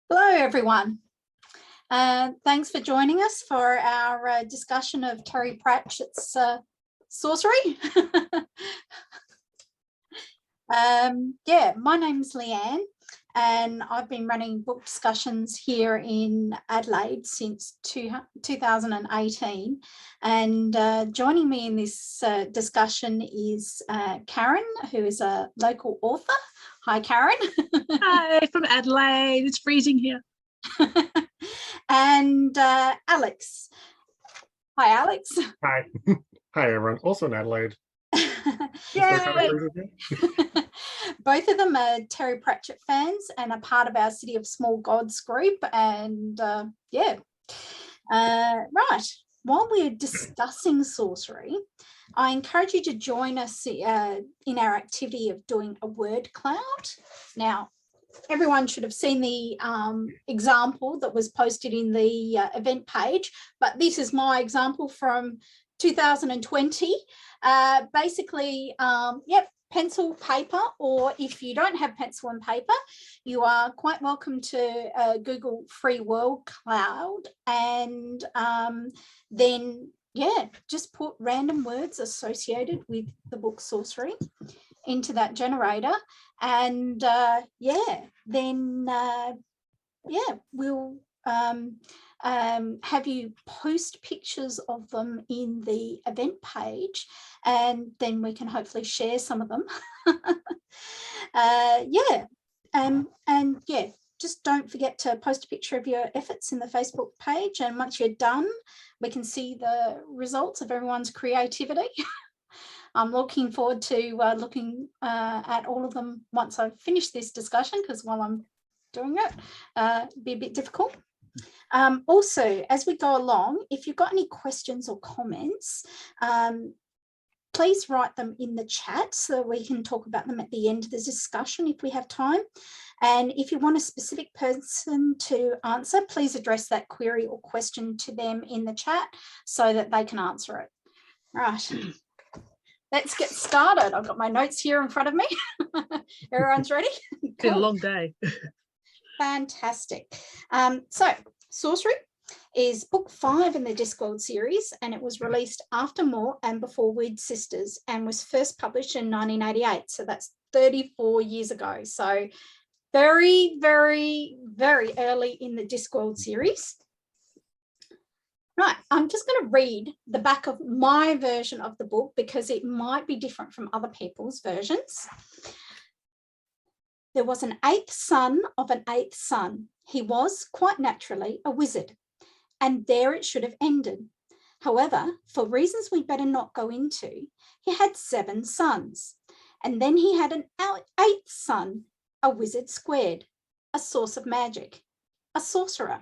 Hello, everyone. Thanks for joining us for our discussion of Terry Pratchett's Sourcery. My name's Leanne, and I've been running book discussions here in Adelaide since 2018. And joining me in this discussion is Karen, who is a local author. Hi, Karen. Hi, from Adelaide. It's freezing here. And Alex. Hi, Alex. Hi. Hi, everyone. Also in Adelaide. Yeah. Both of them are Terry Pratchett fans and are part of our City of Small Gods group. And right. While we're discussing sorcery, I encourage you to join us in our activity of doing a word cloud. Now, everyone should have seen the example that was posted in the event page, but this is my example from 2020. Pencil, paper, or if you don't have pencil and paper, you are quite welcome to Google Free World Cloud, and then just put random words associated with the book Sourcery into that generator, and we'll have you post pictures of them in the event page, and then we can hopefully share some of them. Just don't forget to post a picture of your efforts in the Facebook page, and once you're done, we can see the results of everyone's creativity. I'm looking forward to looking at all of them once I've finished this discussion, because while I'm doing it, it'll be a bit difficult. Also, as we go along, if you've got any questions or comments, please write them in the chat so we can talk about them at the end of the discussion if we have time. And if you want a specific person to answer, please address that query or question to them in the chat so that they can answer it. Right. Let's get started. I've got my notes here in front of me. Everyone's ready? It's been a long day. Fantastic. So Sourcery is book 5 in the Discworld series, and it was released after More and before Weird Sisters, and was first published in 1988. So that's 34 years ago. So very, very, very early in the Discworld series. Right, I'm just going to read the back of my version of the book because it might be different from other people's versions. There was an 8th son of an 8th son. He was, quite naturally, a wizard, and there it should have ended. However, for reasons we better not go into, he had 7 sons, and then he had an 8th son, a wizard squared, a source of magic, a sorcerer.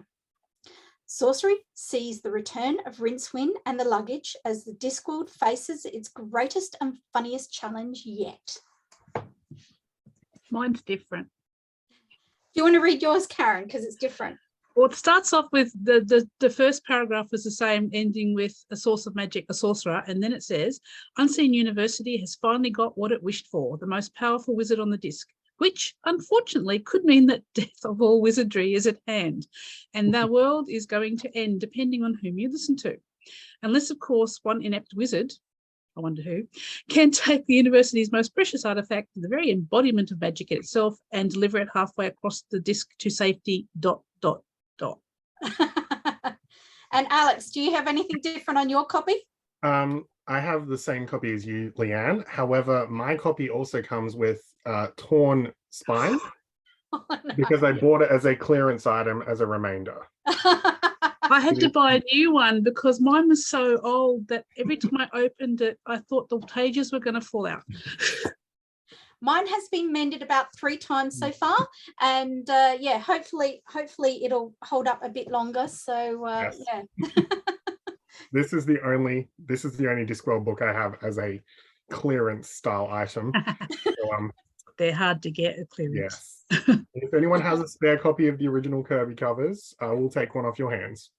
Sourcery sees the return of Rincewind and the luggage as the Discworld faces its greatest and funniest challenge yet. Mine's different. Do you want to read yours, Karen, because it's different? Well, it starts off with the first paragraph is the same, ending with a source of magic, a sorcerer, and then it says, Unseen University has finally got what it wished for, the most powerful wizard on the disc, which unfortunately could mean that death of all wizardry is at hand, and the world is going to end depending on whom you listen to. Unless, of course, one inept wizard, I wonder who, can take the university's most precious artifact, the very embodiment of magic itself, and deliver it halfway across the disc to safety, ... And Alex, do you have anything different on your copy? I have the same copy as you, Leanne. However, my copy also comes with torn spine because I bought it as a clearance item as a remainder. I had to buy a new one because mine was so old that every time I opened it, I thought the pages were going to fall out. Mine has been mended about 3 times so far, and hopefully it'll hold up a bit longer. So yes. Yeah. This is the only Discworld book I have as a clearance style item. So, they're hard to get a clearance. Yes. If anyone has a spare copy of the original Kirby covers, we'll take one off your hands.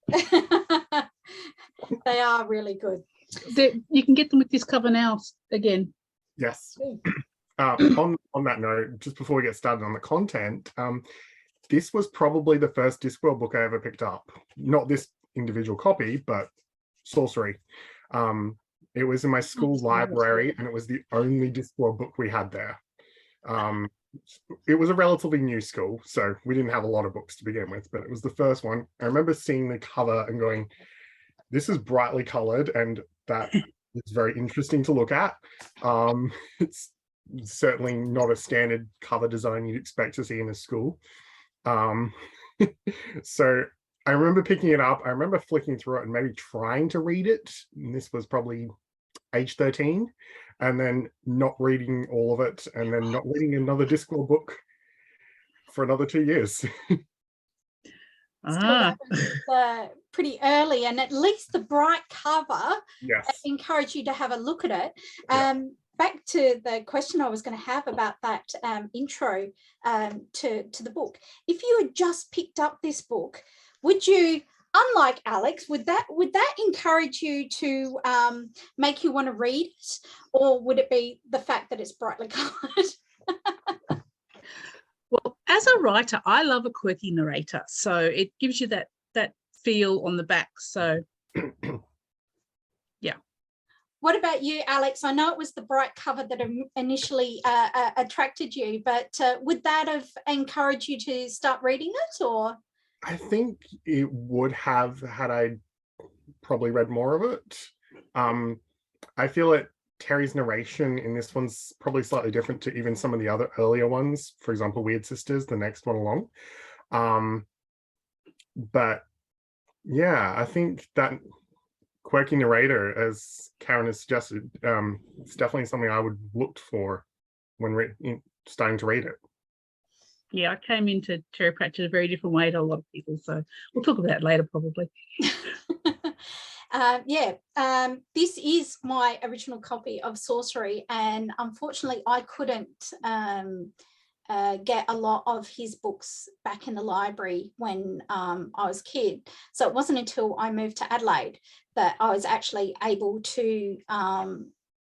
They are really good. You can get them with this cover now again. Yes. On that note, just before we get started on the content, this was probably the first Discworld book I ever picked up. Not this individual copy, but Sourcery. It was in my school library, and it was the only Discworld book we had there. It was a relatively new school, so we didn't have a lot of books to begin with, but it was the first one. I remember seeing the cover and going, this is brightly colored, and that is very interesting to look at. It's certainly not a standard cover design you'd expect to see in a school. So I remember picking it up. I remember flicking through it and maybe trying to read it. And this was probably age 13, and then not reading all of it, and then not reading another Discworld book for another 2 years. Pretty early, and at least the bright cover encouraged you to have a look at it. Back to the question I was going to have about that intro to the book. If you had just picked up this book, would you, unlike Alex, would that encourage you to make you want to read it, or would it be the fact that it's brightly coloured? Well, as a writer, I love a quirky narrator, so it gives you that feel on the back. So, yeah. What about you, Alex? I know it was the bright cover that initially attracted you, but would that have encouraged you to start reading it, or? I think it would have, had I probably read more of it. I feel that Terry's narration in this one's probably slightly different to even some of the other earlier ones. For example, Weird Sisters, the next one along. But yeah, I think that quirky narrator, as Karen has suggested, it's definitely something I would look for when starting to read it. Yeah, I came into Terry Pratchett a very different way to a lot of people, so we'll talk about it later probably. This is my original copy of Sourcery, and unfortunately I couldn't get a lot of his books back in the library when I was a kid. So it wasn't until I moved to Adelaide that I was actually able to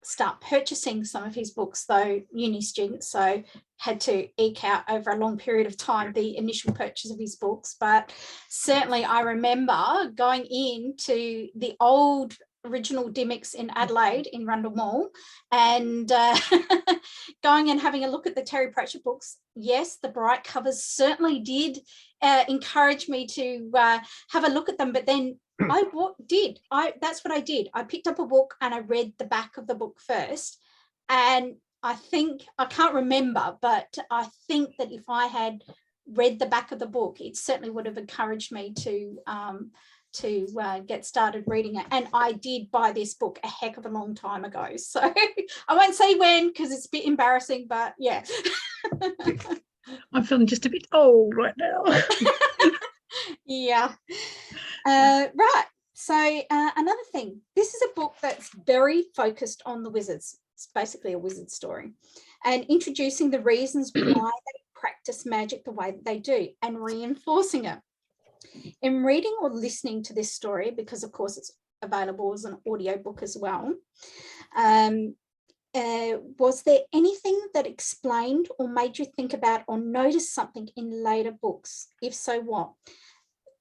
start purchasing some of his books, though uni student, so had to eke out over a long period of time the initial purchase of his books. But certainly I remember going into the old original Dimmicks in Adelaide in Rundle Mall and going and having a look at the Terry Pratchett books. Yes, the bright covers certainly did encourage me to have a look at them, but then that's what I did. I picked up a book and I read the back of the book first, and I can't remember, but I think that if I had read the back of the book, it certainly would have encouraged me to get started reading it. And I did buy this book a heck of a long time ago, so I won't say when because it's a bit embarrassing, but yeah. I'm feeling just a bit old right now. Yeah. Right. So another thing, this is a book that's very focused on the wizards. It's basically a wizard story, and introducing the reasons why they practice magic the way that they do and reinforcing it. In reading or listening to this story, because of course it's available as an audiobook as well, was there anything that explained or made you think about or notice something in later books? If so, what?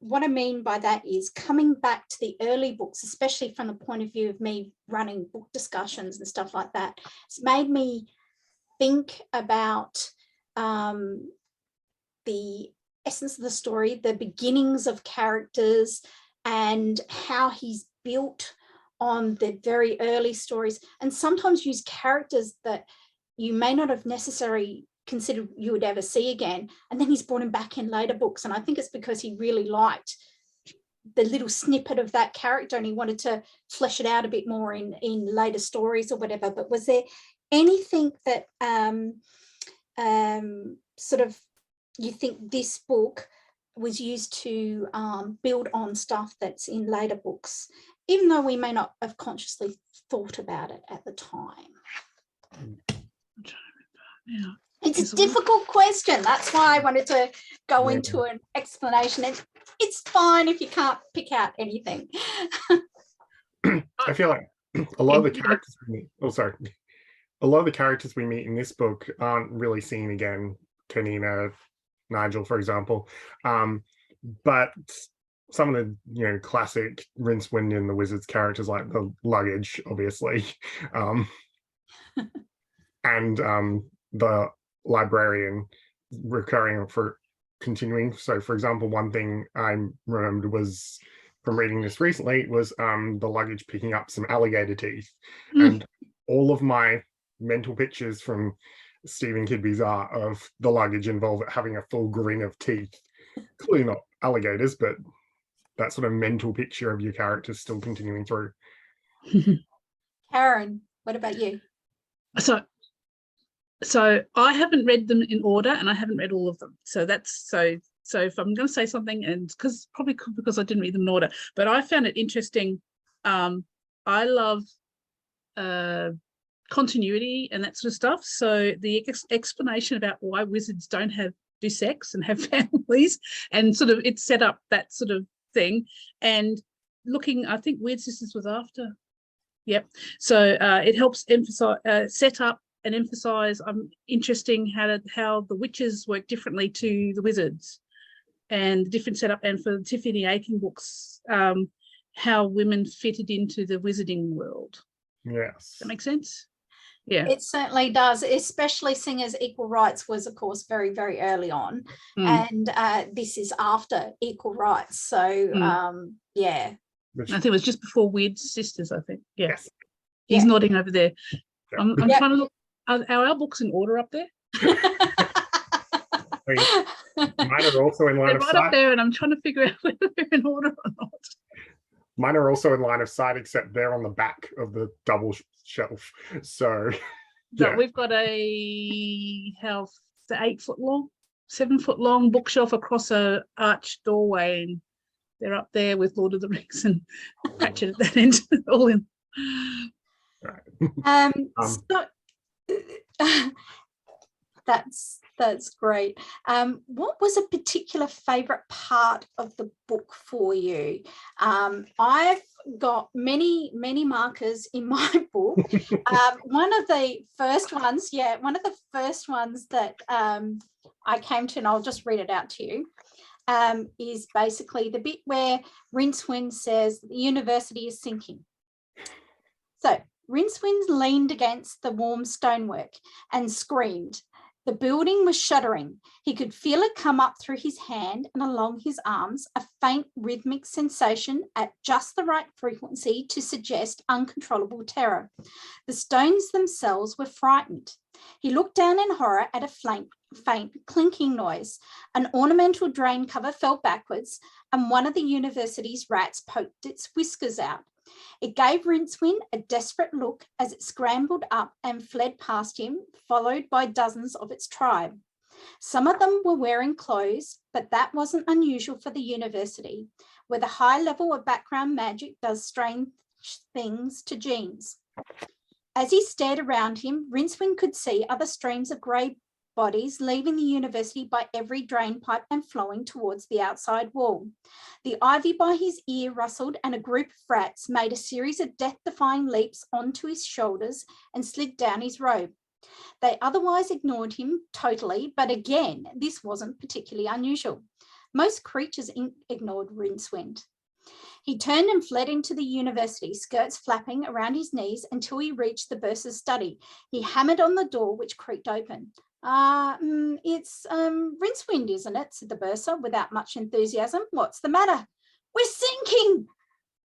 What I mean by that is coming back to the early books, especially from the point of view of me running book discussions and stuff like that, it's made me think about the essence of the story, the beginnings of characters, and how he's built on the very early stories, and sometimes use characters that you may not have necessarily considered you would ever see again, and then he's brought him back in later books. And I think it's because he really liked the little snippet of that character and he wanted to flesh it out a bit more in later stories or whatever. But was there anything that sort of you think this book was used to build on stuff that's in later books, even though we may not have consciously thought about it at the time? Yeah. It's a difficult question. That's why I wanted to go into an explanation. And it's fine if you can't pick out anything. I feel like a lot of the characters a lot of the characters we meet in this book aren't really seen again. Kanina, Nigel, for example. But some of the classic Rincewind and the Wizards characters, like the luggage, obviously, and the librarian recurring for continuing. So, for example, one thing I remembered was from reading this recently was the luggage picking up some alligator teeth, and all of my mental pictures from Stephen Kidby's art of the luggage involve it having a full grin of teeth. Clearly not alligators, but that sort of mental picture of your characters still continuing through. Karen, what about you? So I haven't read them in order, and I haven't read all of them. So that's so if I'm going to say something, and because I didn't read them in order, but I found it interesting. I love continuity and that sort of stuff. So the explanation about why wizards don't do sex and have families, and sort of it set up that sort of thing. And looking, I think Weird Sisters was after. Yep. So it helps emphasize, set up and emphasize. Interesting how the witches work differently to the wizards, and the different setup. And for the Tiffany Aiken books, how women fitted into the wizarding world. Yes. Does that make sense? Yeah, it certainly does, especially seeing as equal rights was, of course, very, very early on, and this is after equal rights. So yeah, I think it was just before Weird Sisters. I think. Yeah, yes. He's nodding over there. Yeah. I'm trying to look. Are our books in order up there? Mine are also in line They're of right sight. up there, and I'm trying to figure out whether they're in order or not. Mine are also in line of sight, except they're on the back of the double shelf. So yeah. We've got a 8-foot long, 7-foot long bookshelf across a arched doorway, and they're up there with Lord of the Rings and Pratchett at that end, all in. That's great. What was a particular favorite part of the book for you? I've got many markers in my book. One of the first ones that I came to, and I'll just read it out to you, is basically the bit where Rincewind says the university is sinking. So Rincewind leaned against the warm stonework and screamed. The building was shuddering. He could feel it come up through his hand and along his arms, a faint rhythmic sensation at just the right frequency to suggest uncontrollable terror. The stones themselves were frightened. He looked down in horror at a faint clinking noise. An ornamental drain cover fell backwards, and one of the university's rats poked its whiskers out. It gave Rincewind a desperate look as it scrambled up and fled past him, followed by dozens of its tribe. Some of them were wearing clothes, but that wasn't unusual for the university, where the high level of background magic does strange things to genes. As he stared around him, Rincewind could see other streams of grey bodies leaving the university by every drain pipe and flowing towards the outside wall. The ivy by his ear rustled, and a group of rats made a series of death-defying leaps onto his shoulders and slid down his robe. They otherwise ignored him totally, but again, this wasn't particularly unusual. Most creatures ignored Rincewind. He turned and fled into the university, skirts flapping around his knees until he reached the bursar's study. He hammered on the door, which creaked open. It's Rincewind, isn't it? Said the bursar without much enthusiasm. What's the matter? We're sinking!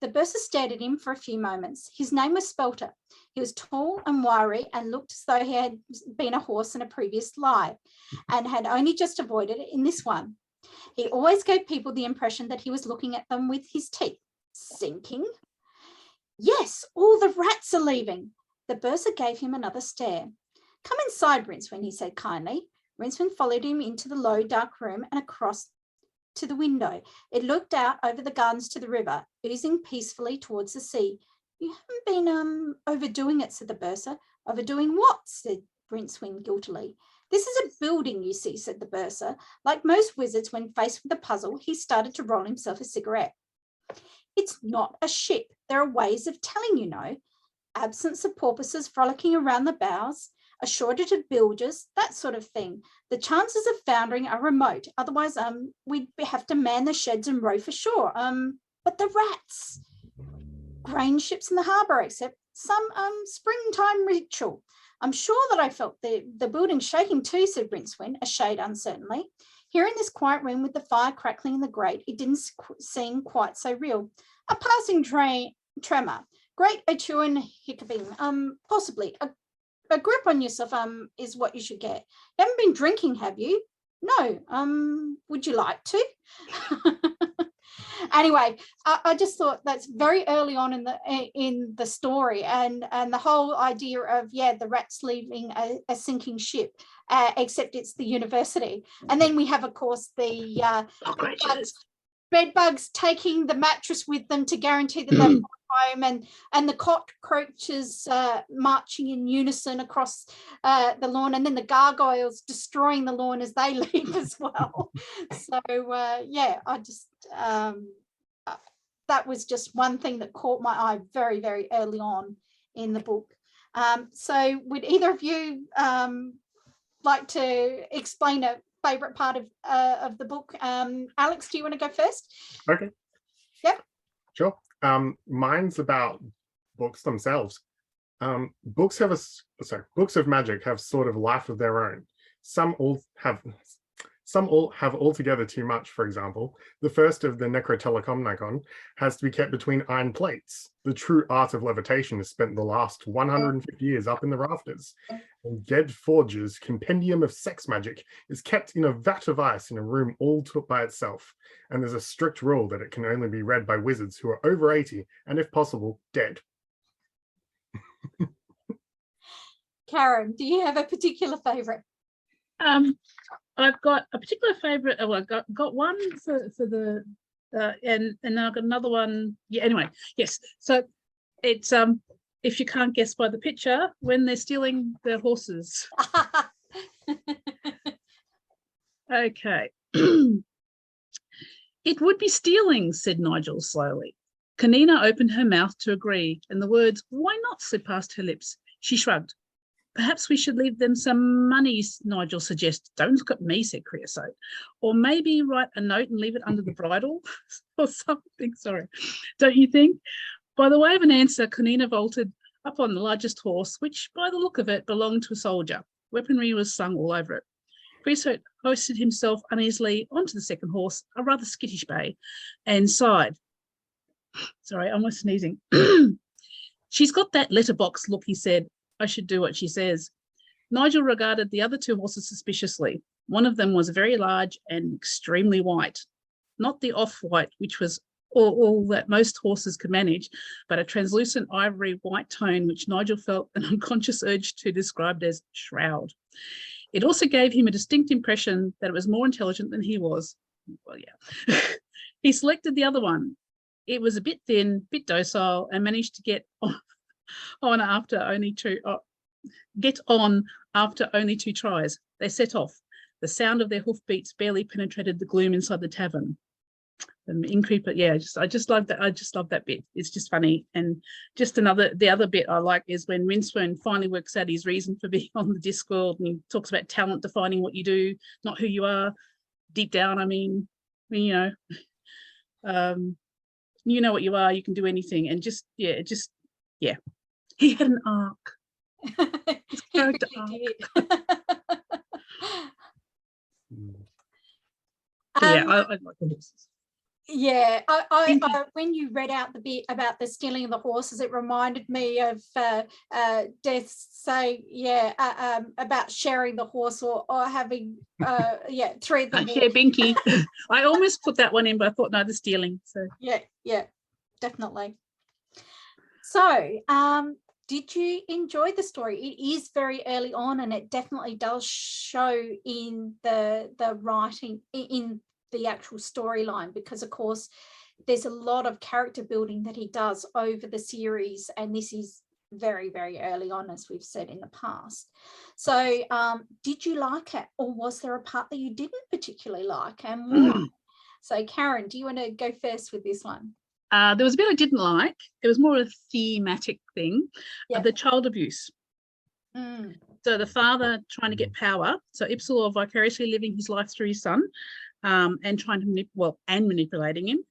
The bursar stared at him for a few moments. His name was Spelter. He was tall and wiry and looked as though he had been a horse in a previous life and had only just avoided it in this one. He always gave people the impression that he was looking at them with his teeth. Sinking? Yes, all the rats are leaving. The bursar gave him another stare. Come inside, Rincewind, he said kindly. Rincewind followed him into the low, dark room and across to the window. It looked out over the gardens to the river, oozing peacefully towards the sea. You haven't been overdoing it, said the bursar. Overdoing what? Said Rincewind guiltily. This is a building, you see, said the bursar. Like most wizards, when faced with a puzzle, he started to roll himself a cigarette. It's not a ship. There are ways of telling, you know. Absence of porpoises frolicking around the bows, a shortage of builders, that sort of thing. The chances of foundering are remote. Otherwise, we'd have to man the sheds and row for shore. But the rats, grain ships in the harbour, except some springtime ritual. I'm sure that I felt the building shaking too, said Rincewind, a shade uncertainly. Here in this quiet room with the fire crackling in the grate, it didn't seem quite so real. A passing tremor, great Etuan hiccuping, possibly. A grip on yourself is what you should get. You haven't been drinking, have you? No. Would you like to? Anyway, I just thought that's very early on in the story, and the whole idea of the rats leaving a sinking ship, except it's the university, and then we have, of course, the bed bugs taking the mattress with them to guarantee that they're home, and the cockroaches marching in unison across the lawn, and then the gargoyles destroying the lawn as they leave as well. So I just that was just one thing that caught my eye very, very early on in the book. So would either of you like to explain a favorite part of the book? Alex, do you want to go first? Okay. Yep. Sure. Mine's about books themselves. Books of magic have sort of life of their own. Some all have altogether too much. For example, the first of the Necrotelecomnicon has to be kept between iron plates. The true art of levitation has spent the last 150 years up in the rafters. And Ged Forge's Compendium of Sex Magic is kept in a vat of ice in a room all by itself. And there's a strict rule that it can only be read by wizards who are over 80 and, if possible, dead. Karen, do you have a particular favourite? I've got a particular favourite. Oh, I got one for the and I've got another one. Yeah. Anyway, yes. So it's if you can't guess by the picture, when they're stealing their horses. Okay. It would be stealing, said Nigel slowly. Kanina opened her mouth to agree, and the words "why not" slipped past her lips. She shrugged. Perhaps we should leave them some money, Nigel suggested. Don't look at me, said Creosote. Or maybe write a note and leave it under the bridle or something, sorry. Don't you think? By the way of an answer, Kanina vaulted up on the largest horse, which, by the look of it, belonged to a soldier. Weaponry was slung all over it. Creosote hoisted himself uneasily onto the second horse, a rather skittish bay, and sighed. Sorry, I'm almost sneezing. She's got that letterbox look, he said. I should do what she says. Nigel regarded the other two horses suspiciously. One of them was very large and extremely white, not the off-white, which was all that most horses could manage, but a translucent ivory white tone, which Nigel felt an unconscious urge to describe as shroud. It also gave him a distinct impression that it was more intelligent than he was. Well, yeah. He selected the other one. It was a bit thin, bit docile, and managed to get on after only two tries. They set off. The sound of their hoofbeats barely penetrated the gloom inside the tavern. I just love that. I just love that bit. It's just funny. And just the other bit I like is when Rincewind finally works out his reason for being on the Discworld, and he talks about talent defining what you do, not who you are. Deep down, I mean, you know what you are. You can do anything, and yeah. He had an arc. His character arc. I like the horses. Yeah, I when you read out the bit about the stealing of the horses, it reminded me of Death say, about sharing the horse or having three of them. Yeah, Binky. I almost put that one in, but I thought no, the stealing. So yeah, definitely. So, did you enjoy the story? It is very early on, and it definitely does show in the writing, in the actual storyline, because of course there's a lot of character building that he does over the series, and this is very, very early on, as we've said in the past. So did you like it, or was there a part that you didn't particularly like, and why? So Karen, do you want to go first with this one? There was a bit I didn't like. It was more a thematic thing, Yeah. the child abuse. So the father trying to get power, so Ipsilor vicariously living his life through his son, and trying to manipulating him.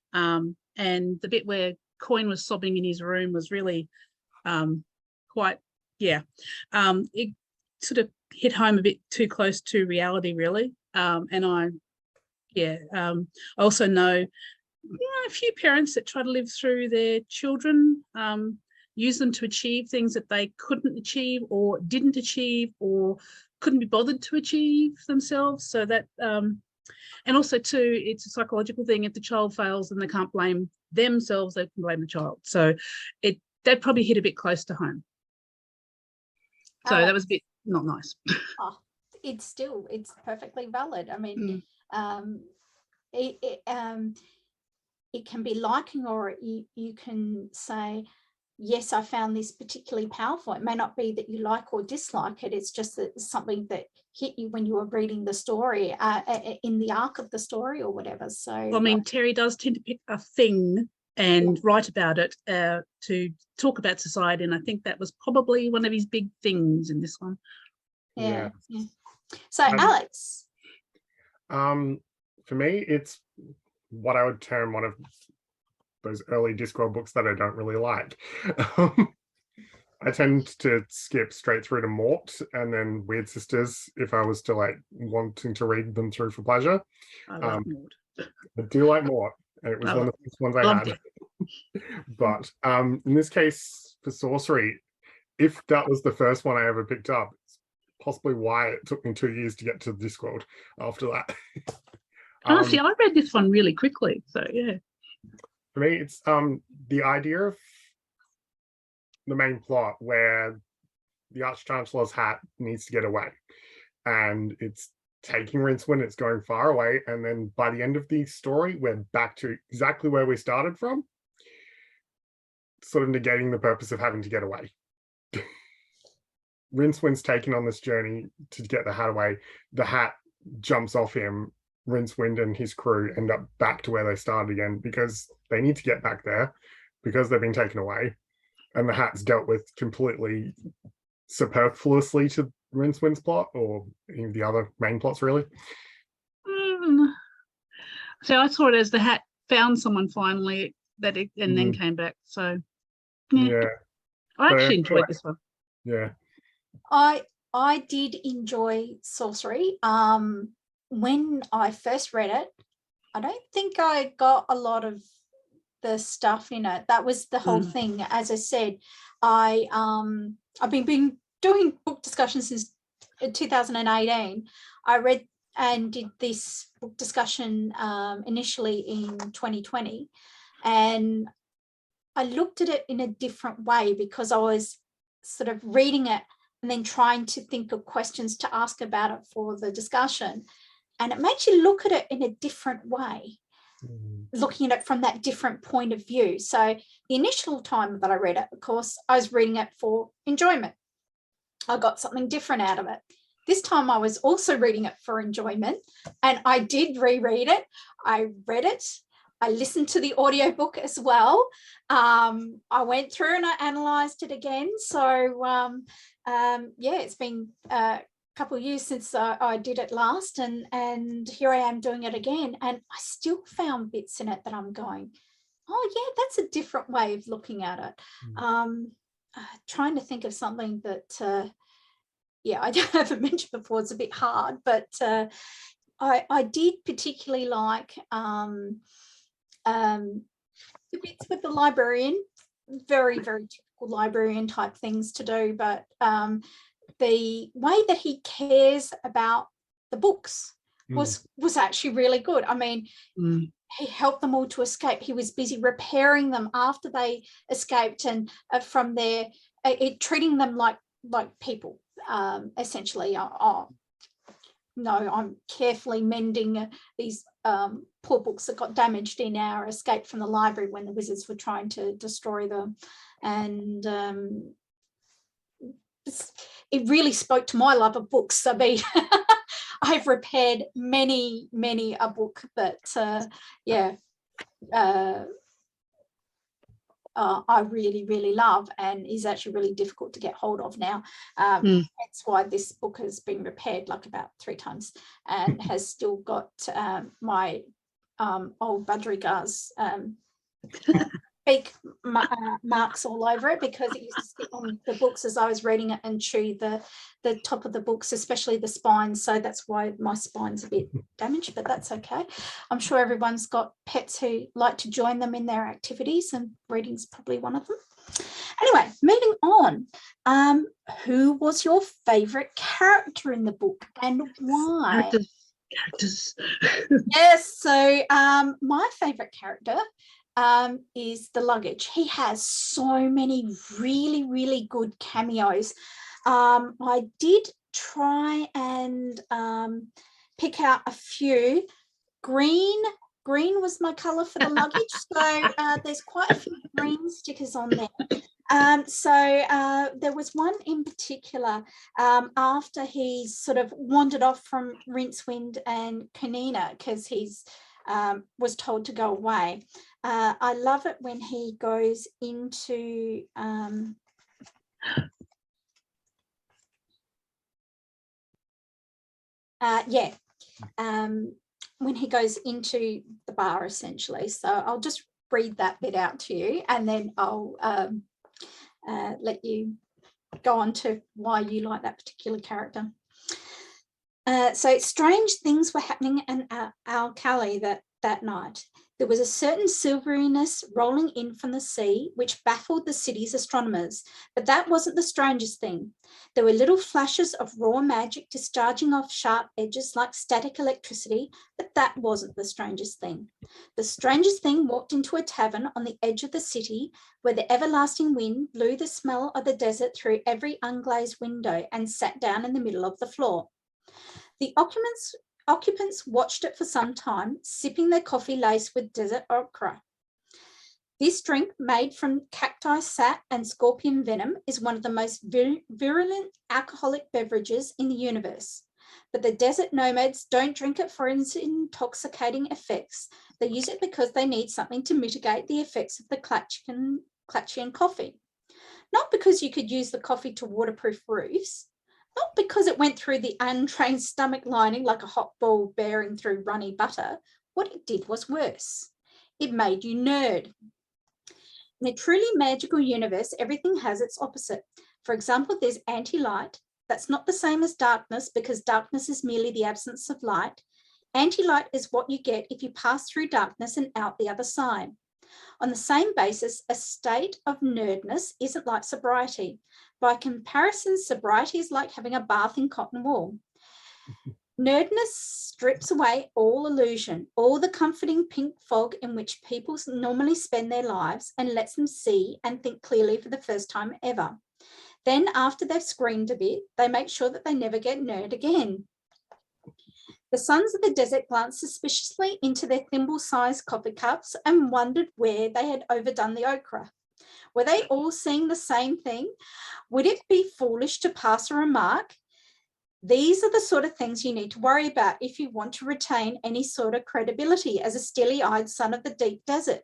And the bit where Coin was sobbing in his room was really quite, it sort of hit home a bit too close to reality, really. And I also know a few parents that try to live through their children, use them to achieve things that they couldn't achieve or didn't achieve or couldn't be bothered to achieve themselves. So that, and also too, it's a psychological thing. If the child fails and they can't blame themselves, they can blame the child. So that probably hit a bit close to home. So that was a bit not nice. It's perfectly valid. I mean, it can be liking, or you can say, yes, I found this particularly powerful. It may not be that you like or dislike it. It's just that it's something that hit you when you were reading the story, in the arc of the story or whatever. So, I mean, Terry does tend to pick a thing and write about it to talk about society. And I think that was probably one of his big things in this one. Yeah. So, Alex. For me, it's what I would term one of those early Discworld books that I don't really like. I tend to skip straight through to Mort and then Weird Sisters if I was still like wanting to read them through for pleasure. I love Mort. I do like Mort. It was one of the first ones I had. But in this case, for Sourcery, if that was the first one I ever picked up, it's possibly why it took me 2 years to get to Discworld after that. Honestly, I read this one really quickly. So, yeah. For me, it's the idea of the main plot where the Arch-Chancellor's hat needs to get away. And it's taking Rincewind, it's going far away. And then by the end of the story, we're back to exactly where we started from, sort of negating the purpose of having to get away. Rincewind's taken on this journey to get the hat away. The hat jumps off him. Rincewind and his crew end up back to where they started again because they need to get back there because they've been taken away. And the hat's dealt with completely superfluously to Rincewind's plot or any of the other main plots, really. So I saw it as the hat found someone finally and then came back. So, yeah. I actually enjoyed this one. Yeah. I did enjoy Sourcery. When I first read it, I don't think I got a lot of the stuff in it. That was the whole thing. As I said, I've been doing book discussions since 2018. I read and did this book discussion initially in 2020, and I looked at it in a different way because I was sort of reading it and then trying to think of questions to ask about it for the discussion. And it makes you look at it in a different way, looking at it from that different point of view. So the initial time that I read it, of course, I was reading it for enjoyment. I got something different out of it. This time I was also reading it for enjoyment, and I did reread it. I read it. I listened to the audiobook as well. I went through and I analysed it again. So, it's been couple of years since I did it last, and here I am doing it again, and I still found bits in it that I'm going, oh yeah, that's a different way of looking at it. Trying to think of something that I haven't mentioned before. It's a bit hard, but I did particularly like the bits with the librarian, very, very typical librarian type things to do, but the way that he cares about the books was actually really good. I mean, he helped them all to escape. He was busy repairing them after they escaped, and from there, treating them like people, essentially. I'm carefully mending these poor books that got damaged in our escape from the library when the wizards were trying to destroy them. And it really spoke to my love of books. I mean, I've repaired many a book, but I really, really love, and is actually really difficult to get hold of now. That's why this book has been repaired like about 3 times and has still got my old budgerigars big marks all over it, because it used to stick on the books as I was reading it and chew the top of the books, especially the spines. So that's why my spine's a bit damaged, but that's okay. I'm sure everyone's got pets who like to join them in their activities, and reading's probably one of them. Anyway, moving on. Who was your favourite character in the book and why? Characters. Yes, so my favourite character is the luggage. He has so many really, really good cameos. I did try and pick out a few. Green was my colour for the luggage, so there's quite a few green stickers on there. So there was one in particular after he's sort of wandered off from Rincewind and Kanina, because he's was told to go away. I love it when he goes into when he goes into the bar, essentially. So I'll just read that bit out to you, and then I'll let you go on to why you like that particular character. So strange things were happening in Alkali that night. There was a certain silveriness rolling in from the sea, which baffled the city's astronomers. But that wasn't the strangest thing. There were little flashes of raw magic discharging off sharp edges like static electricity, but that wasn't the strangest thing. The strangest thing walked into a tavern on the edge of the city, where the everlasting wind blew the smell of the desert through every unglazed window and sat down in the middle of the floor. The occupants watched it for some time, sipping their coffee laced with desert okra. This drink, made from cacti sap and scorpion venom, is one of the most virulent alcoholic beverages in the universe. But the desert nomads don't drink it for its intoxicating effects. They use it because they need something to mitigate the effects of the Klatchian coffee. Not because you could use the coffee to waterproof roofs. Not because it went through the untrained stomach lining like a hot ball bearing through runny butter. What it did was worse. It made you nerd. In a truly magical universe, everything has its opposite. For example, there's anti-light. That's not the same as darkness, because darkness is merely the absence of light. Anti-light is what you get if you pass through darkness and out the other side. On the same basis, a state of nerdness isn't like sobriety. By comparison, sobriety is like having a bath in cotton wool. Nerdness strips away all illusion, all the comforting pink fog in which people normally spend their lives, and lets them see and think clearly for the first time ever. Then, after they've screamed a bit, they make sure that they never get nerd again. The sons of the desert glanced suspiciously into their thimble-sized coffee cups and wondered where they had overdone the okra. Were they all seeing the same thing? Would it be foolish to pass a remark? These are the sort of things you need to worry about if you want to retain any sort of credibility as a steely-eyed son of the deep desert.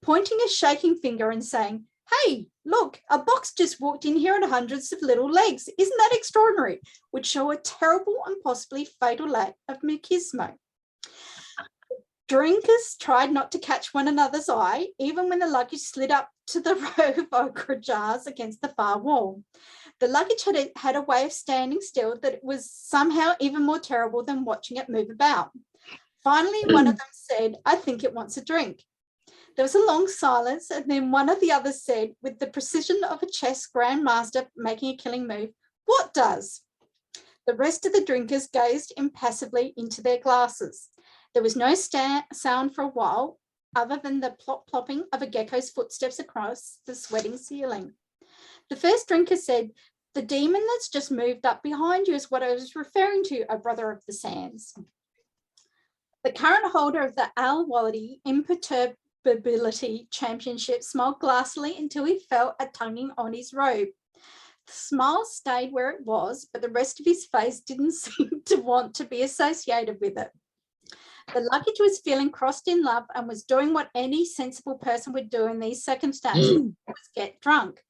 Pointing a shaking finger and saying, "Hey, look, a box just walked in here on hundreds of little legs. Isn't that extraordinary?" would show a terrible and possibly fatal lack of machismo. Drinkers tried not to catch one another's eye, even when the luggage slid up to the row of okra jars against the far wall. The luggage had a way of standing still that it was somehow even more terrible than watching it move about. Finally, one of them said, "I think it wants a drink." There was a long silence, and then one of the others said, with the precision of a chess grandmaster making a killing move, "What does?" The rest of the drinkers gazed impassively into their glasses. There was no sound for a while, other than the plop-plopping of a gecko's footsteps across the sweating ceiling. The first drinker said, "The demon that's just moved up behind you is what I was referring to, O brother of the sands." The current holder of the Al-Walidi Imperturbability Championship smiled glassily until he felt a tonguing on his robe. The smile stayed where it was, but the rest of his face didn't seem to want to be associated with it. The luggage was feeling crossed in love and was doing what any sensible person would do in these circumstances, was get drunk.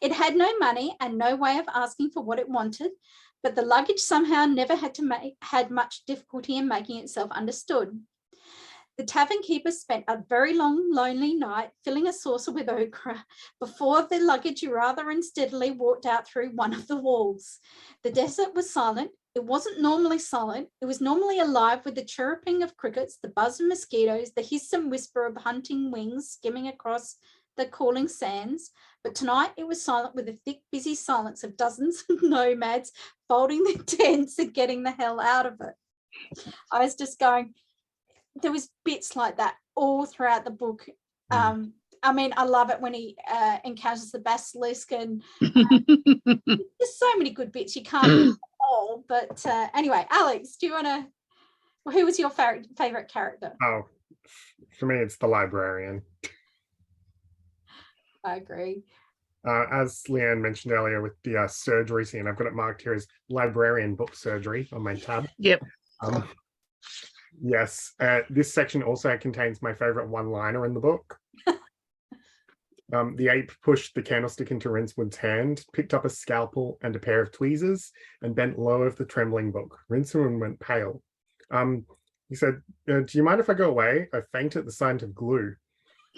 It had no money and no way of asking for what it wanted, but the luggage somehow never had much difficulty in making itself understood. The tavern keeper spent a very long, lonely night filling a saucer with ochre before the luggage rather unsteadily walked out through one of the walls. The desert was silent. It wasn't normally silent. It was normally alive with the chirruping of crickets, the buzz of mosquitoes, the hiss and whisper of hunting wings skimming across the cooling sands. But tonight it was silent with the thick, busy silence of dozens of nomads folding their tents and getting the hell out of it. I was just going, there was bits like that all throughout the book. I mean, I love it when he encounters the basilisk, and there's so many good bits. You can't do them all. But anyway, Alex, do you want to, who was your favorite character? Oh, for me, it's the librarian. I agree. As Leanne mentioned earlier with the surgery scene, I've got it marked here as librarian book surgery on my tab. Yep. Yes, this section also contains my favorite one-liner in the book. The ape pushed the candlestick into Rincewood's hand, picked up a scalpel and a pair of tweezers, and bent low over the trembling book. Rincewood went pale. He said, "Do you mind if I go away? I faint at the sight of glue."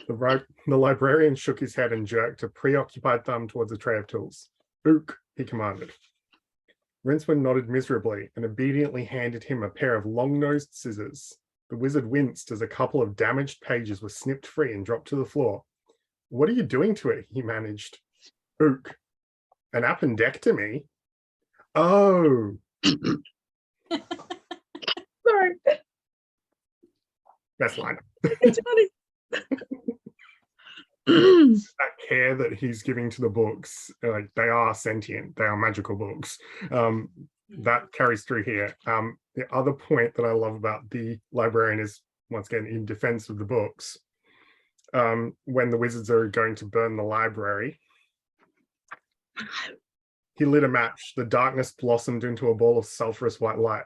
The librarian shook his head and jerked a preoccupied thumb towards a tray of tools. "Ook," he commanded. Rincewood nodded miserably and obediently handed him a pair of long-nosed scissors. The wizard winced as a couple of damaged pages were snipped free and dropped to the floor. "What are you doing to it?" he managed. "Ook. An appendectomy? Oh." Sorry. Best line. It's funny. That care that he's giving to the books, like, they are sentient, they are magical books. That carries through here. The other point that I love about the librarian is, once again, in defense of the books, when the wizards are going to burn the library, he lit a match, the darkness blossomed into a ball of sulphurous white light,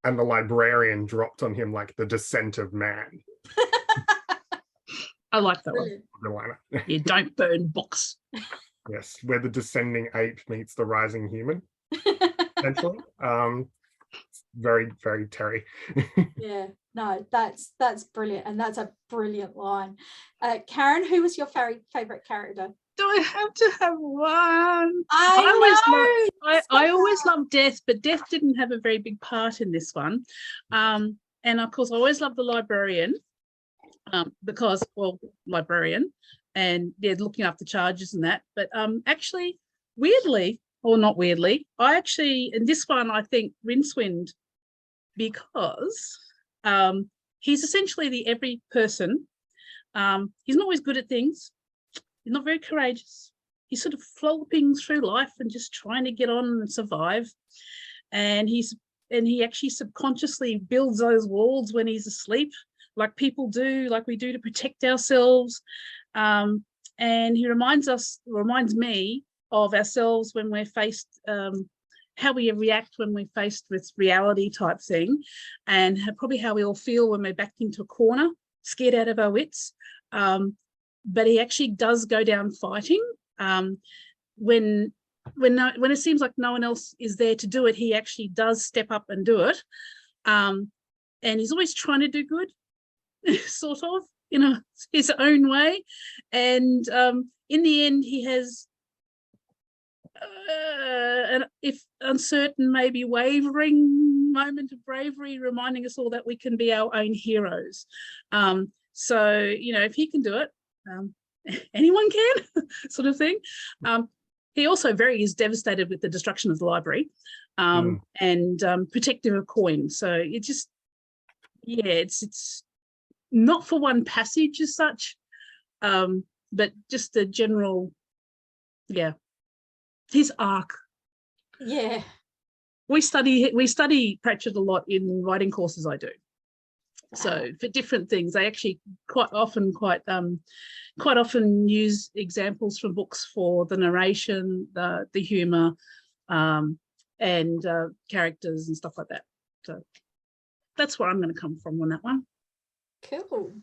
and the librarian dropped on him like the descent of man. I like that one. You don't burn books. Yes, where the descending ape meets the rising human. Essentially. Very, very Terry. Yeah, no, that's brilliant, and that's a brilliant line. Karen, who was your favorite character? Do I have to have one? I always loved Death, but Death didn't have a very big part in this one. And of course, I always loved the librarian. Because, well, librarian, and they're looking after charges and that. But actually, weirdly, or not weirdly, I actually, in this one, I think Rincewind, because he's essentially the every person. He's not always good at things. He's not very courageous. He's sort of flopping through life and just trying to get on and survive. And he actually subconsciously builds those walls when he's asleep, like people do, like we do to protect ourselves. And he reminds me of ourselves when we're faced, how we react when we're faced with reality type thing, and probably how we all feel when we're backed into a corner, scared out of our wits. But he actually does go down fighting. When it seems like no one else is there to do it, he actually does step up and do it. And he's always trying to do good. Sort of, his own way, and in the end he has an if uncertain, maybe wavering moment of bravery, reminding us all that we can be our own heroes. So if he can do it, anyone can, sort of thing. He also is devastated with the destruction of the library, and protective of coin. So it just, it's not for one passage as such, but just the general, his arc. Yeah. We study Pratchett a lot in writing courses I do. So for different things, they actually quite often use examples from books for the narration, the humour, and characters and stuff like that. So that's where I'm going to come from on that one. Cool.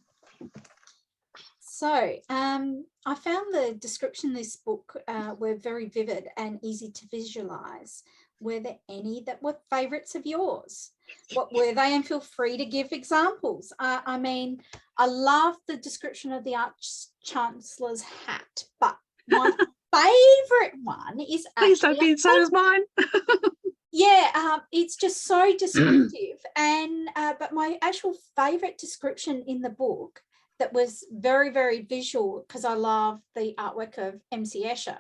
So I found the description in this book were very vivid and easy to visualize. Were there any that were favourites of yours? What were they? And feel free to give examples. I mean, I love the description of the Arch-Chancellor's hat, but my favourite one is Please actually... don't be, so is mine. Yeah, it's just so descriptive. And but my actual favourite description in the book that was very, very visual, because I love the artwork of MC Escher,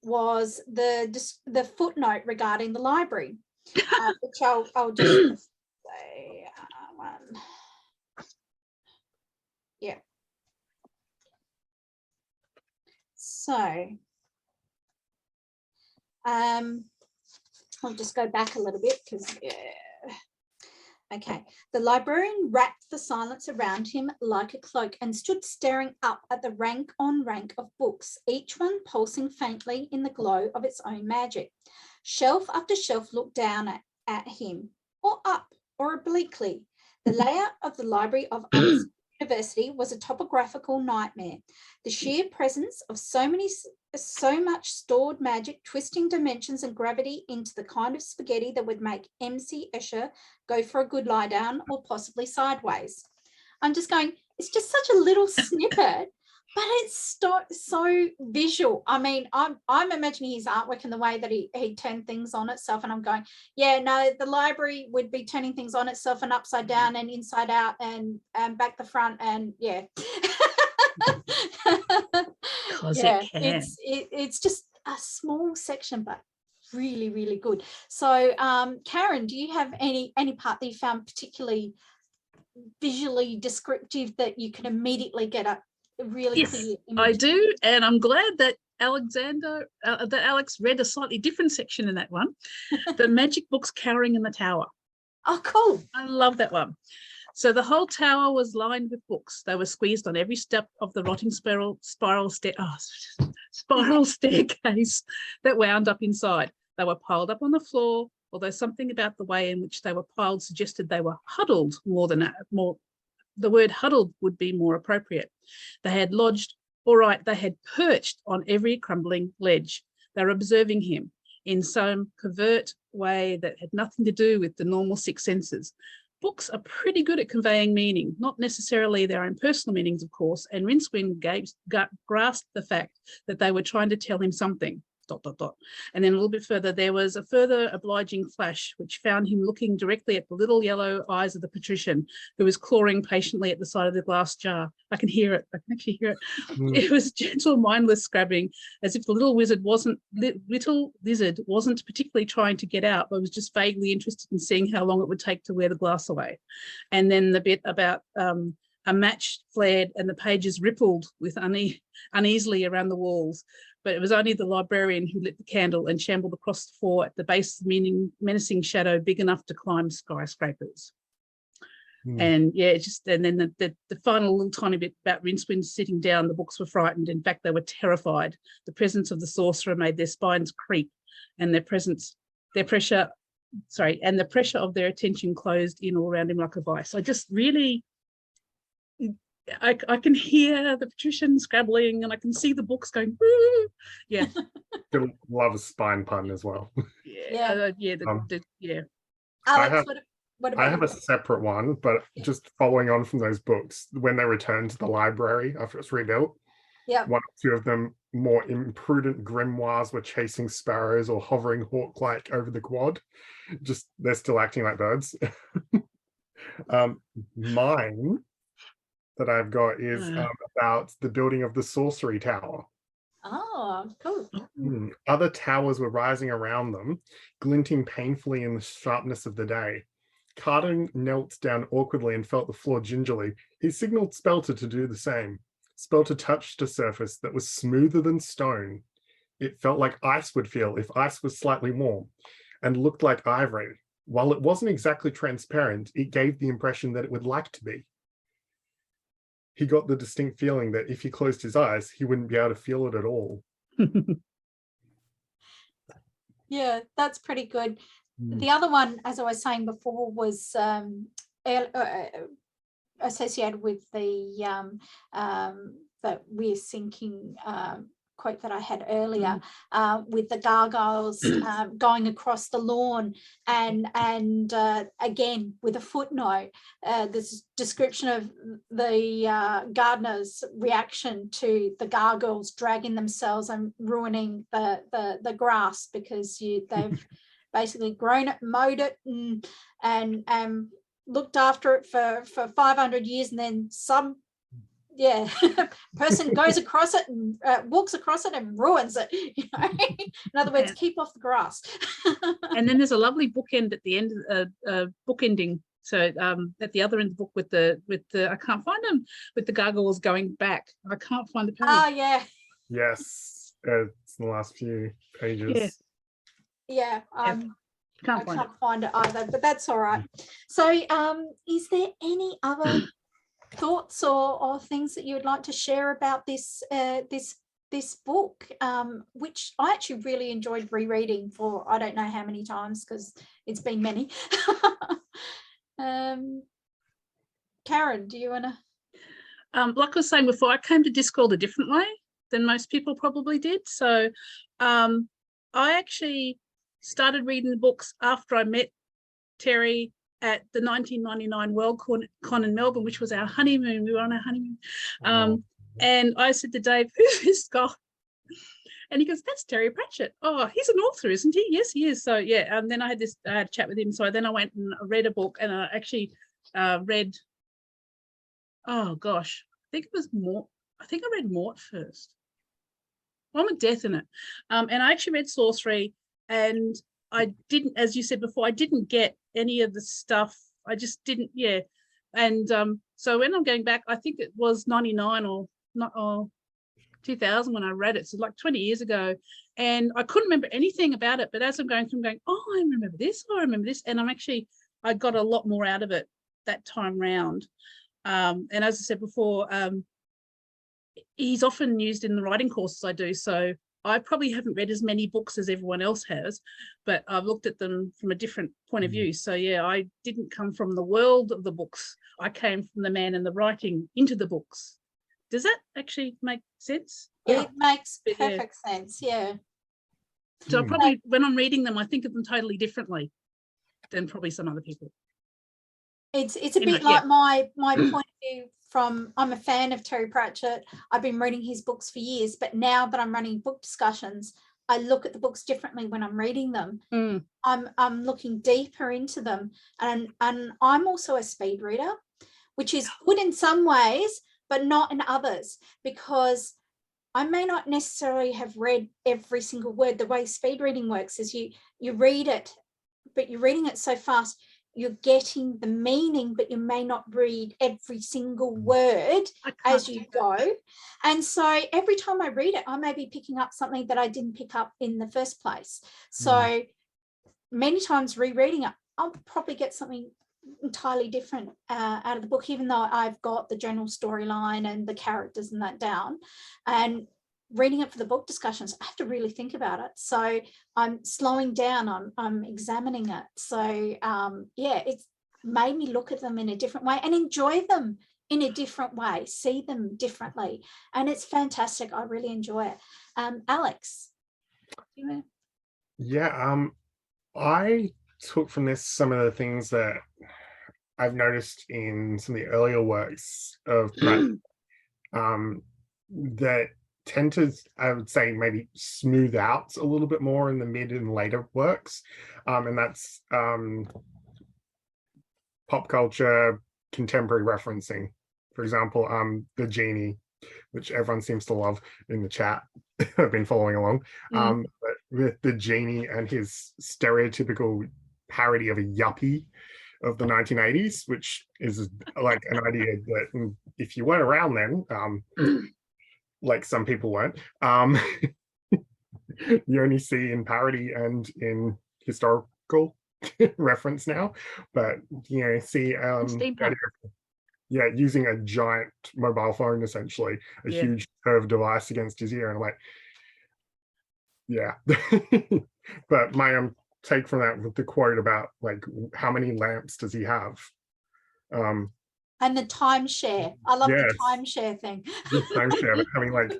was the footnote regarding the library, which I'll just say one. Yeah. So I'll just go back a little bit because, yeah. Okay. The librarian wrapped the silence around him like a cloak and stood staring up at the rank on rank of books, each one pulsing faintly in the glow of its own magic. Shelf after shelf looked down at him, or up, or obliquely. The layout of the Library of Oxford University was a topographical nightmare. The sheer presence of so much stored magic, twisting dimensions and gravity into the kind of spaghetti that would make MC Escher go for a good lie down or possibly sideways. I'm just going, it's just such a little snippet, but it's so visual. I mean, I'm imagining his artwork and the way that he turned things on itself, and I'm going, yeah, no, the library would be turning things on itself and upside down and inside out and back the front, and yeah. Yeah, it's just a small section, but really, really good. So Karen, do you have any part that you found particularly visually descriptive that you can immediately get a really clear image? I do, and I'm glad that Alex read a slightly different section in that one. The magic books cowering in the tower. Oh, cool. I love that one. So the whole tower was lined with books. They were squeezed on every step of the rotting spiral staircase that wound up inside. They were piled up on the floor, although something about the way in which they were piled suggested they were huddled the word huddled would be more appropriate. They had perched on every crumbling ledge. They were observing him in some covert way that had nothing to do with the normal six senses. Books are pretty good at conveying meaning, not necessarily their own personal meanings, of course, and Rincewind grasped the fact that they were trying to tell him something, ... And then a little bit further, there was a further obliging flash, which found him looking directly at the little yellow eyes of the patrician, who was clawing patiently at the side of the glass jar. I can hear it. I can actually hear it. It was gentle, mindless scrabbing, as if the little lizard wasn't particularly trying to get out, but was just vaguely interested in seeing how long it would take to wear the glass away. And then the bit about a match flared and the pages rippled with uneasily around the walls. But it was only the librarian who lit the candle and shambled across the floor at the base of the menacing shadow big enough to climb skyscrapers. And yeah, and then the final little tiny bit about Rincewind sitting down, the books were frightened. In fact, they were terrified. The presence of the sorcerer made their spines creep, and the pressure of their attention closed in all around him like a vice. I just really, I can hear the patrician scrabbling, and I can see the books going, woo! Yeah. Still love a spine pun as well. Alex, what about I have a separate one, but just following on from those books, when they returned to the library after it's rebuilt, one or two of them more imprudent grimoires were chasing sparrows or hovering hawk-like over the quad. Just, they're still acting like birds. Mine that I've got is about the building of the Sourcery Tower. Oh, cool. Other towers were rising around them, glinting painfully in the sharpness of the day. Carden knelt down awkwardly and felt the floor gingerly. He signaled Spelter to do the same. Spelter touched a surface that was smoother than stone. It felt like ice would feel if ice was slightly warm, and looked like ivory. While it wasn't exactly transparent, it gave the impression that it would like to be. He got the distinct feeling that if he closed his eyes, he wouldn't be able to feel it at all. Yeah, that's pretty good. The other one, as I was saying before, was associated with the we're sinking quote that I had earlier, with the gargoyles going across the lawn, and again with a footnote, this description of the gardener's reaction to the gargoyles dragging themselves and ruining the grass, because they've basically grown it, mowed it, and looked after it for 500 years, and then some person goes across it and walks across it and ruins it. In other words, keep off the grass. And then there's a lovely bookend at the end, book ending. So at the other end of the book with the I can't find them, with the gargoyles going back. I can't find the page. Oh yeah. Yes, it's the last few pages. Yeah. I can't find it either, but that's all right. So is there any other thoughts or things that you would like to share about this this book, which I actually really enjoyed rereading for I don't know how many times, because it's been many. Karen, do you want to? Like I was saying before, I came to Discworld a different way than most people probably did. So I actually started reading the books after I met Terry at the 1999 World Con in Melbourne, which was our honeymoon. We were on our honeymoon. And I said to Dave, who's this guy? And he goes, that's Terry Pratchett. Oh, he's an author, isn't he? Yes, he is. So yeah, and then I had a chat with him. So then I went and read a book, and I actually read, oh gosh, I think I read Mort first. One with death in it. And I actually read Sourcery, and I didn't, as you said before, I didn't get any of the stuff. I just didn't, And so when I'm going back, I think it was 99 or 2000 when I read it, so like 20 years ago, and I couldn't remember anything about it. But as I'm going through, I'm going, oh, I remember this, and I got a lot more out of it that time round. And as I said before, he's often used in the writing courses I do, so I probably haven't read as many books as everyone else has, but I've looked at them from a different point of view. So yeah, I didn't come from the world of the books. I came from the man and the writing into the books. Does that actually make sense? It makes perfect sense, yeah. So I probably, when I'm reading them, I think of them totally differently than probably some other people. It's a bit like my point of view from, I'm a fan of Terry Pratchett. I've been reading his books for years, but now that I'm running book discussions, I look at the books differently when I'm reading them. I'm looking deeper into them, and I'm also a speed reader, which is good in some ways, but not in others, because I may not necessarily have read every single word. The way speed reading works is you read it, but you're reading it so fast, you're getting the meaning, but you may not read every single word as you go. And so every time I read it, I may be picking up something that I didn't pick up in the first place. So many times rereading it, I'll probably get something entirely different out of the book, even though I've got the general storyline and the characters and that down. And reading it for the book discussions, I have to really think about it. So I'm slowing down, I'm examining it. So it's made me look at them in a different way and enjoy them in a different way, see them differently. And it's fantastic. I really enjoy it. Alex? I took from this some of the things that I've noticed in some of the earlier works of Pratchett, that tend to, I would say, maybe smooth out a little bit more in the mid and later works. And that's pop culture, contemporary referencing. For example, the genie, which everyone seems to love in the chat. I've been following along. But with the genie and his stereotypical parody of a yuppie of the 1980s, which is like an idea that if you weren't around then, like some people weren't, you only see in parody and in historical reference now. But see using a giant mobile phone, essentially a huge curved device against his ear, and I'm like, but my take from that with the quote about like how many lamps does he have, And the timeshare. I love the Yes. timeshare thing. The timeshare, but having like,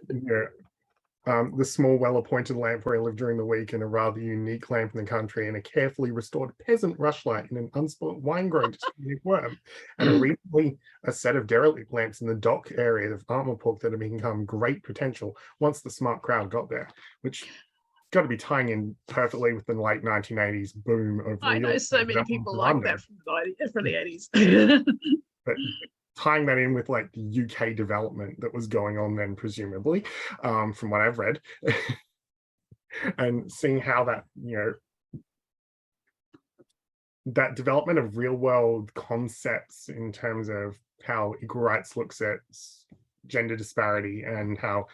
the small well-appointed lamp where I live during the week, and a rather unique lamp in the country, and a carefully restored peasant rushlight in an unspoilt wine-growing worm, and recently a set of derelict lamps in the dock area of Armourport that have become great potential once the smart crowd got there, which got to be tying in perfectly with the late 1980s boom of I know so many people like that from the 80s. But tying that in with like the UK development that was going on then, presumably, from what I've read, and seeing how that, that development of real world concepts in terms of how equal rights looks at gender disparity, and how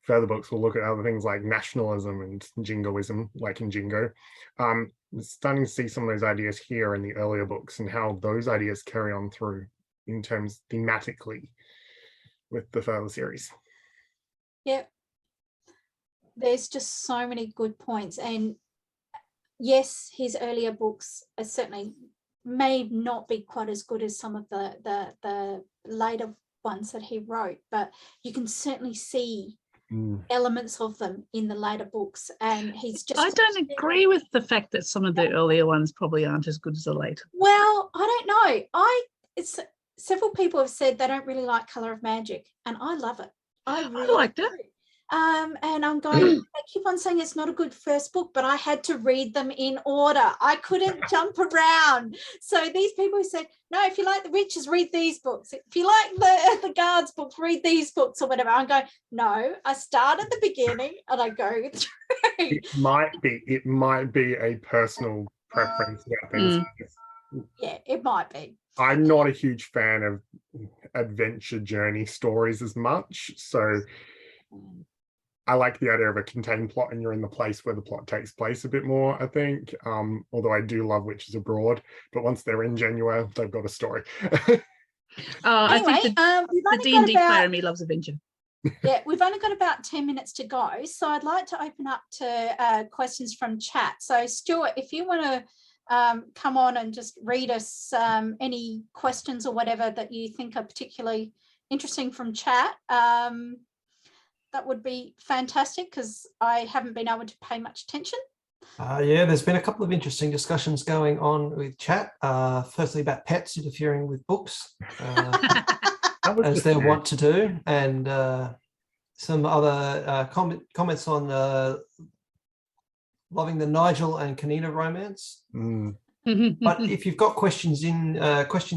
further books will look at other things like nationalism and jingoism, like in Jingo. Starting to see some of those ideas here in the earlier books, and how those ideas carry on through in terms thematically with the further series. Yeah, there's just so many good points. And yes, his earlier books are certainly may not be quite as good as some of the later ones that he wrote, but you can certainly see elements of them in the later books. And he's just, I don't agree with the fact that some of the earlier ones probably aren't as good as the later. Well, I don't know. Several people have said they don't really like Colour of Magic, and I love it. I really liked it. And I'm going, I keep on saying it's not a good first book, but I had to read them in order. I couldn't jump around. So these people said, no, if you like the Witches, read these books. If you like the Guards books, read these books or whatever. I'm going, no, I start at the beginning and I go through. It might be a personal preference about things. Yeah, it might be. I'm not a huge fan of adventure journey stories as much. So I like the idea of a contained plot and you're in the place where the plot takes place a bit more, I think. Although I do love Witches Abroad, but once they're in Genua, they've got a story. Anyway, I think the D&D player in me loves adventure. Yeah, we've only got about 10 minutes to go. So I'd like to open up to questions from chat. So Stuart, if you want to come on and just read us any questions or whatever that you think are particularly interesting from chat, that would be fantastic, because I haven't been able to pay much attention. Yeah, there's been a couple of interesting discussions going on with chat. Firstly, about pets interfering with books, as they want to do, and some other comments on loving the Nigel and Kanina romance. But if you've got questions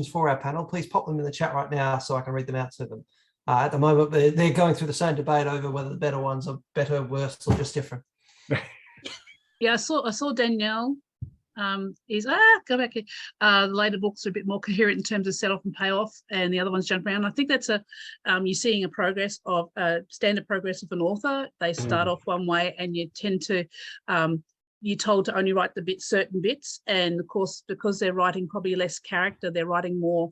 for our panel, please pop them in the chat right now so I can read them out to them. At the moment, they're going through the same debate over whether the better ones are better, worse, or just different. Yeah, I saw Danielle go back here. The later books are a bit more coherent in terms of set off and payoff, and the other ones jump around. I think that's you're seeing a progress of standard progress of an author. They start off one way, and you tend to you're told to only write certain bits, and of course, because they're writing probably less character, they're writing more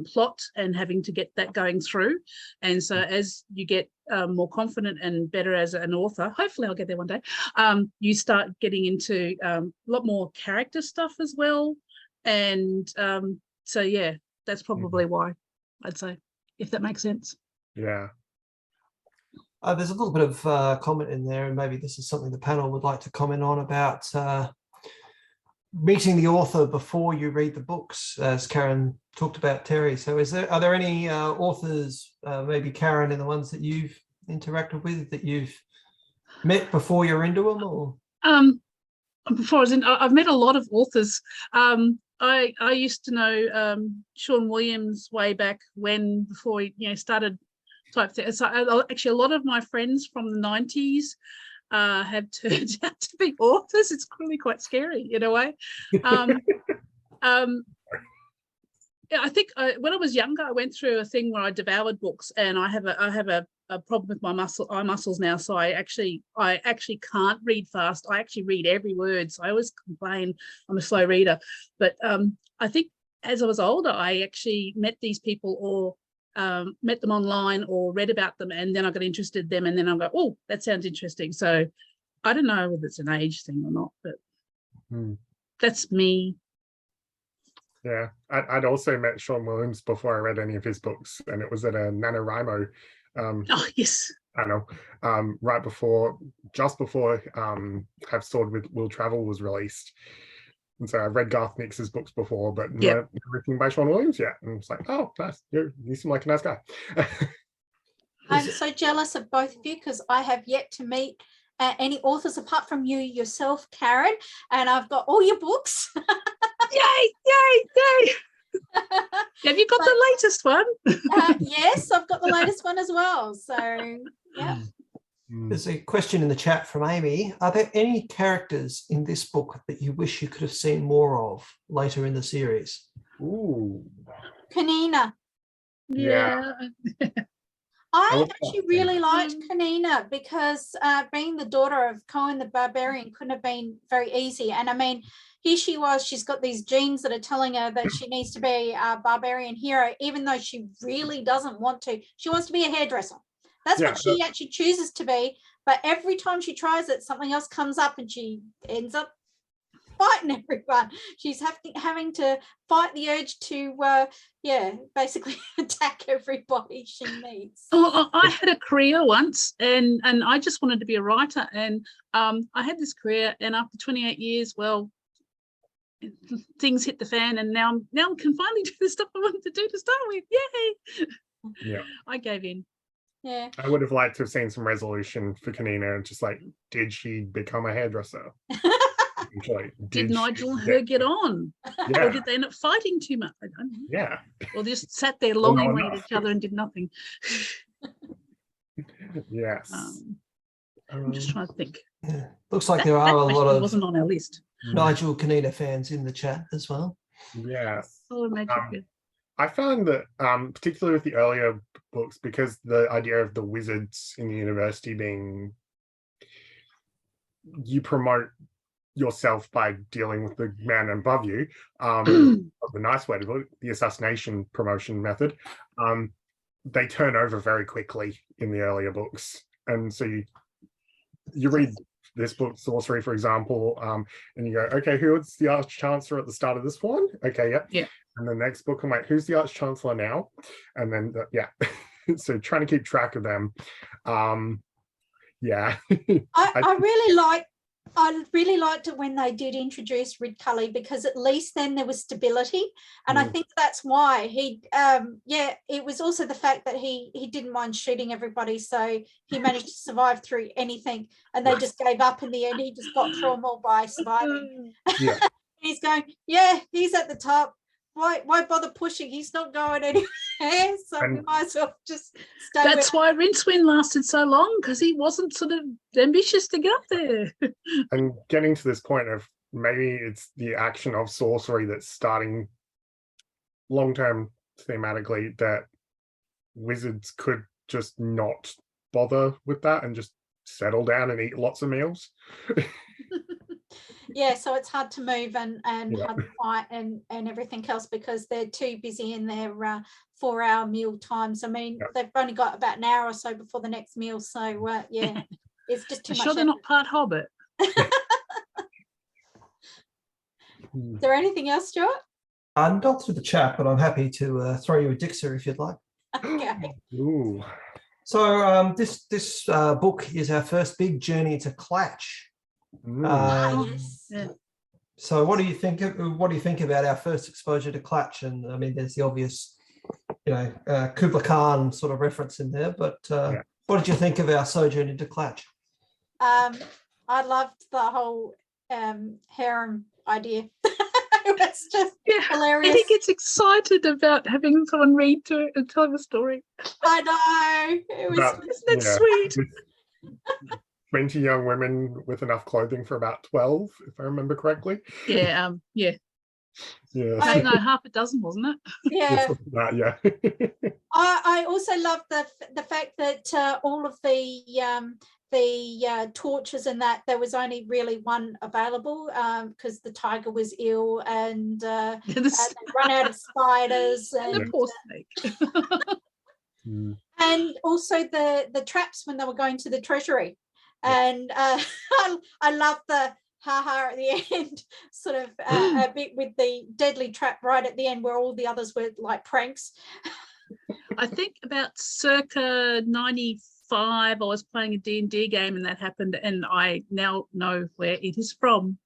plot and having to get that going through. And so as you get more confident and better as an author, hopefully I'll get there one day, you start getting into a lot more character stuff as well. And so yeah, that's probably why, I'd say, if that makes sense. Yeah. There's a little bit of comment in there, and maybe this is something the panel would like to comment on, about meeting the author before you read the books, as Karen talked about, Terry. So are there any authors, maybe Karen, and the ones that you've interacted with, that you've met before you're into them? Or I've met a lot of authors. I used to know Sean Williams way back when, before he started type thing. So actually a lot of my friends from the 90s have turned out to be authors. It's really quite scary in a way. Yeah, I think when I was younger, I went through a thing where I devoured books, and I have a problem with my eye muscles now. So I actually can't read fast. I actually read every word. So I always complain I'm a slow reader. But I think as I was older, I actually met these people, or met them online or read about them, and then I got interested in them, and then I go, oh, that sounds interesting. So I don't know whether it's an age thing or not, but that's me. Yeah, I'd also met Sean Williams before I read any of his books, and it was at a NaNoWriMo Oh, yes. panel, just before Have Sword Will Travel was released. And so I've read Garth Nix's books before, but Yep. everything by Sean Williams yet. And it's like, oh, nice. You seem like a nice guy. I'm so jealous of both of you because I have yet to meet any authors apart from you yourself, Karen, and I've got all your books. Yay, yay, yay. Have you got the latest one? Yes, I've got the latest one as well. So, yeah. There's a question in the chat from Amy. Are there any characters in this book that you wish you could have seen more of later in the series? Ooh. Kanina. Yeah. I actually really liked Kanina because being the daughter of Cohen the Barbarian couldn't have been very easy. And I mean, here she was, she's got these genes that are telling her that she needs to be a barbarian hero, even though she really doesn't want to. She wants to be a hairdresser. That's what she actually chooses to be. But every time she tries it, something else comes up and she ends up fighting everyone. She's having to fight the urge to basically attack everybody she meets. Oh, I had a career once, and I just wanted to be a writer, and I had this career, and after 28 years, well, things hit the fan, and now I can finally do the stuff I wanted to do to start with. Yay! Yeah, I gave in. Yeah, I would have liked to have seen some resolution for Kanina, just like, did she become a hairdresser? Did Nigel and her get on? Yeah. Or did they end up fighting too much? I don't know. Yeah. Or just sat there longingly at each other and did nothing. Yes. I'm just trying to think. Yeah. Looks like there are a lot of wasn't on our list. Nigel Kanina fans in the chat as well. Yes. Oh, magic. I found that, particularly with the earlier books, because the idea of the wizards in the university being, you promote yourself by dealing with the man above you, the nice way to put it, the assassination promotion method, they turn over very quickly in the earlier books. And so you read this book, Sourcery, for example, and you go, okay, who's the Arch-Chancellor at the start of this one? Okay, yeah. And the next book, I'm like, who's the Arch-Chancellor now? And then, so trying to keep track of them. Yeah. I really liked it when they did introduce Rid Cully, because at least then there was stability. And I think that's why it was also the fact that he didn't mind shooting everybody. So he managed to survive through anything, and they just gave up in the end. He just got through them all by surviving. Yeah. He's going, yeah, he's at the top. Why bother pushing? He's not going anywhere. So we might as well just stay. That's why Rincewind lasted so long, because he wasn't sort of ambitious to get up there. And getting to this point of maybe it's the action of sorcery that's starting long-term thematically, that wizards could just not bother with that and just settle down and eat lots of meals. Yeah, so it's hard to move and hard to fight and everything else because they're too busy in their 4-hour meal times. I mean, they've only got about an hour or so before the next meal. So, it's just too much. Sure they're not part Hobbit. Is there anything else, Stuart? Not through the chat, but I'm happy to throw you a Dixer if you'd like. Okay. Ooh. So this book is our first big journey into Clatch. Yes. Yeah. So what do you think about our first exposure to Clatch? And I mean, there's the obvious, Kubla Khan sort of reference in there, but what did you think of our sojourn into Clatch? I loved the whole harem idea. It was just hilarious. And he gets excited about having someone read to it and tell him a story. I know. It was isn't that sweet? 20 young women with enough clothing for about 12, if I remember correctly. Yeah. Yeah. No, half a dozen, wasn't it? Yeah. Yeah. I also love the fact that all of the torches and that there was only really one available because the tiger was ill and they run out of spiders and the poor snake. And also the traps when they were going to the treasury. And I love ha at the end, sort of a bit with the deadly trap right at the end where all the others were like pranks. I think about circa 95, I was playing a D&D game and that happened, and I now know where it is from.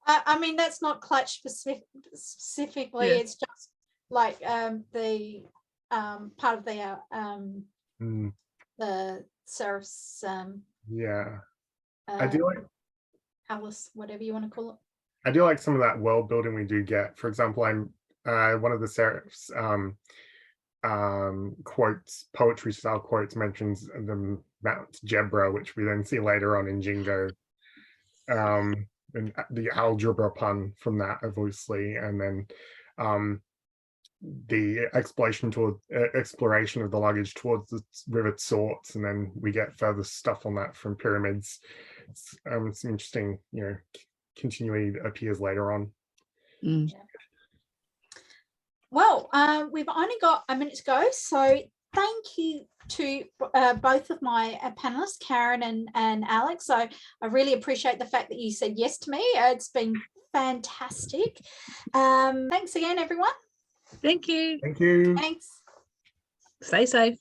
I mean, that's not Clutch specifically. Yeah. It's just like the part of the Seraph's Yeah. I do like Alice, whatever you want to call it. I do like some of that world building we do get. For example, I'm one of the Seraph's quotes, poetry style quotes, mentions the Mount Jebra, which we then see later on in Jingo. And the algebra pun from that, obviously, and then the exploration of the luggage towards the River Sorts, and then we get further stuff on that from pyramids. It's interesting, continually appears later on. Mm. Well, we've only got a minute to go, so thank you to both of my panelists, Karen and Alex. So I really appreciate the fact that you said yes to me. It's been fantastic. Thanks again, everyone. Thank you. Thank you. Thanks. Stay safe.